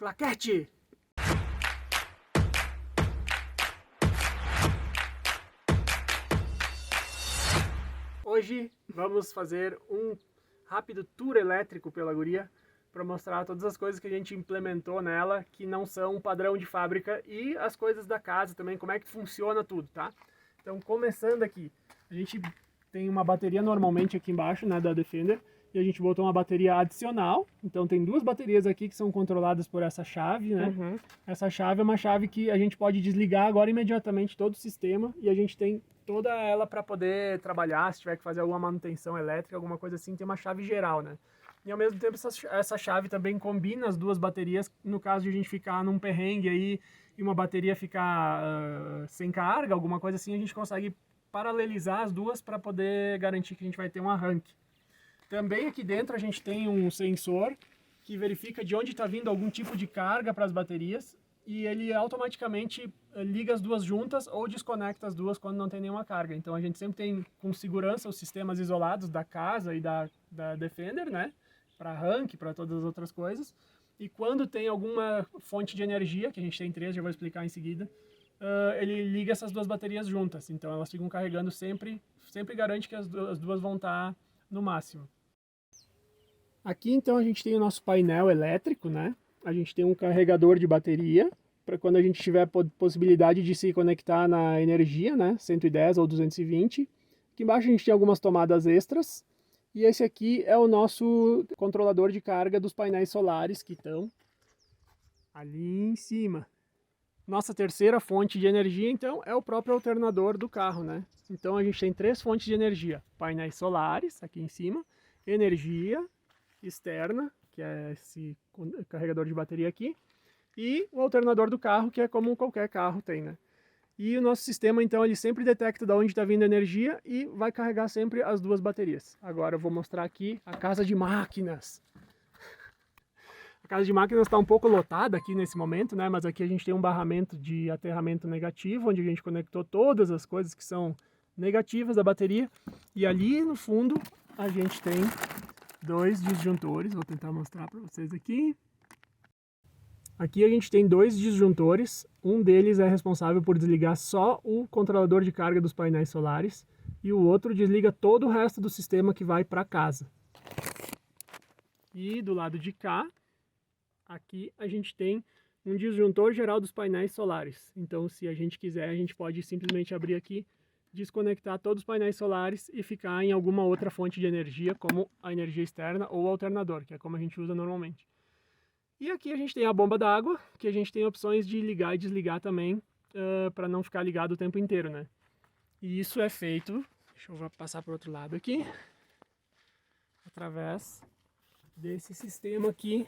Claquete! Hoje vamos fazer um rápido tour elétrico pela guria para mostrar todas as coisas que a gente implementou nela que não são padrão de fábrica e as coisas da casa também, como é que funciona tudo, tá? Então, começando aqui, a gente tem uma bateria normalmente aqui embaixo, né, da Defender, e a gente botou uma bateria adicional. Então tem duas baterias aqui que são controladas por essa chave, né? Essa chave é uma chave que a gente pode desligar agora imediatamente todo o sistema e a gente tem toda ela para poder trabalhar, se tiver que fazer alguma manutenção elétrica, alguma coisa assim, tem uma chave geral, né? E ao mesmo tempo essa chave também combina as duas baterias, no caso de a gente ficar num perrengue aí e uma bateria ficar sem carga, alguma coisa assim, a gente consegue paralelizar as duas para poder garantir que a gente vai ter um arranque. Também aqui dentro a gente tem um sensor que verifica de onde está vindo algum tipo de carga para as baterias e ele automaticamente liga as duas juntas ou desconecta as duas quando não tem nenhuma carga. Então a gente sempre tem com segurança os sistemas isolados da casa e da Defender, né? Para arranque, para todas as outras coisas. E quando tem alguma fonte de energia, que a gente tem três, já vou explicar em seguida, ele liga essas duas baterias juntas. Então elas ficam carregando sempre garante que as duas vão estar no máximo. Aqui então a gente tem o nosso painel elétrico, né? A gente tem um carregador de bateria, para quando a gente tiver possibilidade de se conectar na energia, né? 110 ou 220. Aqui embaixo a gente tem algumas tomadas extras. E esse aqui é o nosso controlador de carga dos painéis solares que estão ali em cima. Nossa terceira fonte de energia, então, é o próprio alternador do carro, né? Então a gente tem três fontes de energia. Painéis solares, aqui em cima, energia externa, que é esse carregador de bateria aqui, e o alternador do carro, que é como qualquer carro tem, né? E o nosso sistema, então, ele sempre detecta de onde está vindo a energia e vai carregar sempre as duas baterias. Agora eu vou mostrar aqui a casa de máquinas. A casa de máquinas está um pouco lotada aqui nesse momento, né? Mas aqui a gente tem um barramento de aterramento negativo, onde a gente conectou todas as coisas que são negativas da bateria. E ali no fundo a gente tem dois disjuntores, vou tentar mostrar para vocês aqui. Aqui a gente tem dois disjuntores, um deles é responsável por desligar só o controlador de carga dos painéis solares e o outro desliga todo o resto do sistema que vai para casa. E do lado de cá, aqui a gente tem um disjuntor geral dos painéis solares. Então se a gente quiser, a gente pode simplesmente abrir aqui, desconectar todos os painéis solares e ficar em alguma outra fonte de energia, como a energia externa ou o alternador, que é como a gente usa normalmente. E aqui a gente tem a bomba d'água, que a gente tem opções de ligar e desligar também, para não ficar ligado o tempo inteiro, né? E isso é feito, deixa eu passar para o outro lado aqui, através desse sistema aqui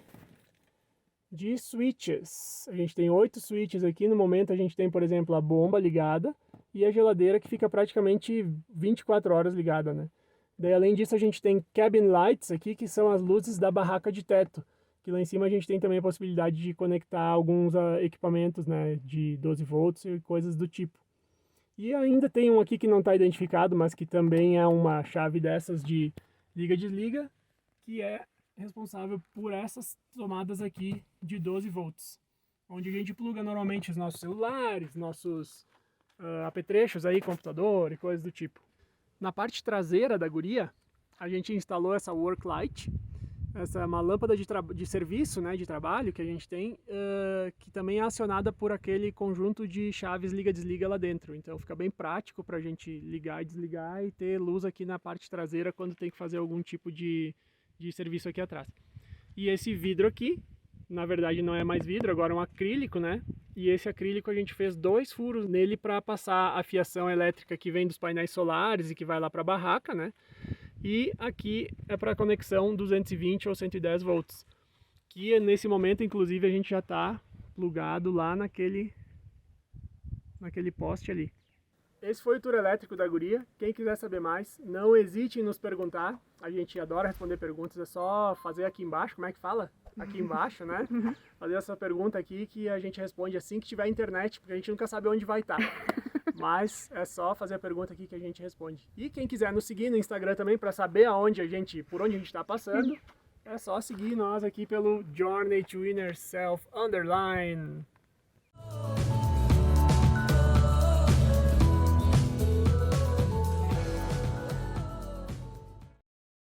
de switches. A gente tem 8 switches aqui, no momento a gente tem, por exemplo, a bomba ligada e a geladeira que fica praticamente 24 horas ligada, né? Daí além disso a gente tem cabin lights aqui, que são as luzes da barraca de teto, que lá em cima a gente tem também a possibilidade de conectar alguns equipamentos, né, de 12 volts e coisas do tipo. E ainda tem um aqui que não está identificado, mas que também é uma chave dessas de liga-desliga, que é responsável por essas tomadas aqui de 12 volts, onde a gente pluga normalmente os nossos celulares, nossos apetrechos aí, computador e coisas do tipo. Na parte traseira da guria, a gente instalou essa work light. Essa é uma lâmpada de serviço, né, de trabalho que a gente tem, que também é acionada por aquele conjunto de chaves liga-desliga lá dentro. Então fica bem prático para a gente ligar e desligar e ter luz aqui na parte traseira quando tem que fazer algum tipo de serviço aqui atrás. E esse vidro aqui, na verdade não é mais vidro, agora é um acrílico, né? E esse acrílico a gente fez 2 furos nele para passar a fiação elétrica que vem dos painéis solares e que vai lá para a barraca, né? E aqui é para conexão 220 ou 110 volts, que nesse momento inclusive a gente já está plugado lá naquele poste ali. Esse foi o tour elétrico da guria. Quem quiser saber mais, não hesite em nos perguntar. A gente adora responder perguntas, é só fazer aqui embaixo, como é que fala? Aqui embaixo, né? Fazer essa pergunta aqui que a gente responde assim que tiver internet, porque a gente nunca sabe onde vai estar. Mas é só fazer a pergunta aqui que a gente responde. E quem quiser nos seguir no Instagram também para saber por onde a gente está passando, É só seguir nós aqui pelo Journey to Inner Self _